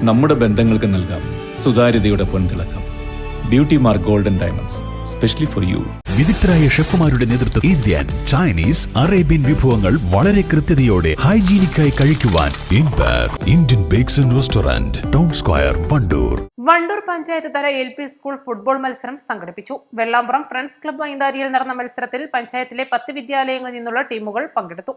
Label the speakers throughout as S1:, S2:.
S1: നമ്മുടെ ബന്ധങ്ങൾക്ക് നൽകാം സുതാര്യതയുടെ പൊൻതിളക്കം. Beauty mark golden diamonds, specially for you.
S2: വിദഗ്ധരായ ഷെഫുമാരുടെ നേതൃത്വത്തിൽ ഇന്ത്യൻ, ചൈനീസ്, അറേബ്യൻ വിഭവങ്ങൾ വളരെ കൃത്യതയോടെ ഹൈജീനിക്കായി കഴിക്കുവാൻ Indian bakes and restaurant, town square, Wandoor.
S3: Wandoor panchayat തല LP സ്കൂൾ ഫുട്ബോൾ മത്സരം സംഘടിപ്പിച്ചു. വെള്ളാമ്പുറം ഫ്രണ്ട്സ് ക്ലബ്ബ് ഐന്താരിയിൽ നടന്ന മത്സരത്തിൽ പഞ്ചായത്തിലെ 10 വിദ്യാലയങ്ങളിൽ നിന്നുള്ള ടീമുകൾ പങ്കെടുത്തു.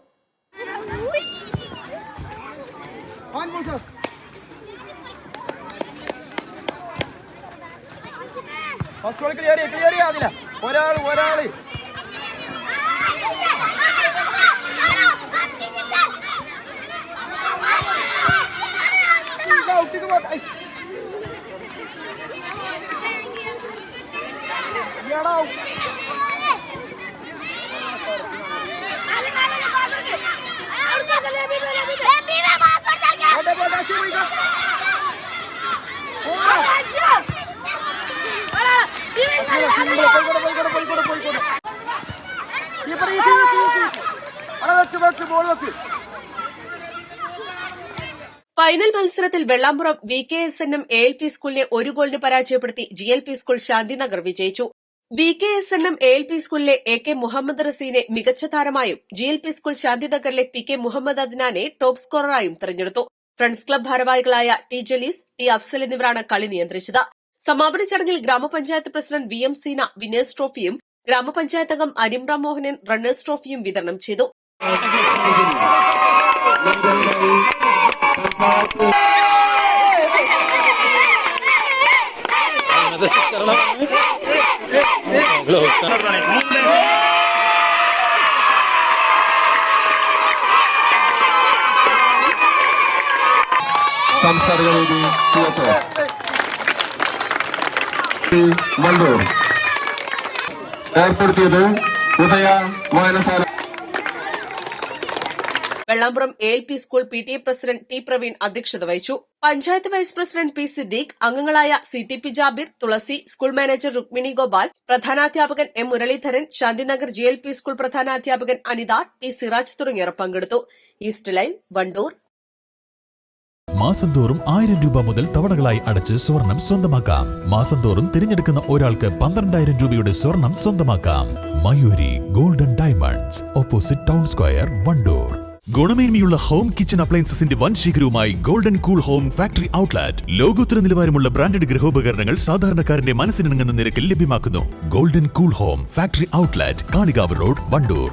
S3: ഫൈനൽ മത്സരത്തിൽ വെള്ളാമ്പുറം VKSNM ALP സ്കൂളിനെ 1 ഗോളിന് പരാജയപ്പെടുത്തി GLP സ്കൂൾ ശാന്തിനഗർ വിജയിച്ചു. VKSNM ALP സ്കൂളിലെ AK മുഹമ്മദ് റസീനെ മികച്ച താരമായും GLP സ്കൂൾ ശാന്തിനഗറിലെ PK മുഹമ്മദ് അദ്നാനെ ടോപ്പ് സ്കോററായും തെരഞ്ഞെടുത്തു. ഫ്രണ്ട്സ് ക്ലബ്ബ് ഭാരവാഹികളായ T ജലീസ്, T അഫ്സൽ എന്നിവരാണ് കളി നിയന്ത്രിച്ചത്. സമാപന ചടങ്ങിൽ ഗ്രാമപഞ്ചായത്ത് പ്രസിഡന്റ് VM സീന വിനേഴ്സ് ട്രോഫിയും ഗ്രാമപഞ്ചായത്ത് അംഗം അരിമ്രാം മോഹനൻ റണ്ണേഴ്സ് ട്രോഫിയും വിതരണം ചെയ്തു.
S4: വണ്ടൂർ ഏർപ്പെടുത്തിയത് ഉദയ വായനശാല.
S3: Vellampuram ALP school PTA president T Praveen അധ്യക്ഷത വഹിച്ചു. Panchayat vice president P Siddique, അംഗങ്ങളായ CTP Jabir, Thulasi, school manager Rukmini Gopal, പ്രധാനാധ്യാപകൻ M Muraleedharan, Shanthinagar GLP school പ്രധാനാധ്യാപകൻ അനിത, T സിറാജ് തുടങ്ങിയവർ പങ്കെടുത്തു. East live, Wandoor.
S2: മാസം തോറും 1000 രൂപ മുതൽ തവണകളായി അടച്ച് സ്വർണം സ്വന്തമാക്കാം. മാസം തോറും തിരഞ്ഞെടുക്കുന്ന ഒരാൾക്ക് 12,000 രൂപയുടെ സ്വർണം സ്വന്തമാക്കാം. Mayuri golden diamonds, opposite town square, Wandoor. ഗുണമേന്മയുള്ള ഹോം കിച്ചൺ അപ്ലയൻസസിന്റെ വൻ ശേഖരവുമായി golden cool home factory outlet. ലോകോത്തര നിലവാരമുള്ള ബ്രാൻഡഡ് ഗൃഹോപകരണങ്ങൾ സാധാരണക്കാരന്റെ മനസ്സിനിണങ്ങുന്ന നിരക്കിൽ ലഭ്യമാക്കുന്നു. Golden cool home factory outlet, Kalikavu road, Wandoor.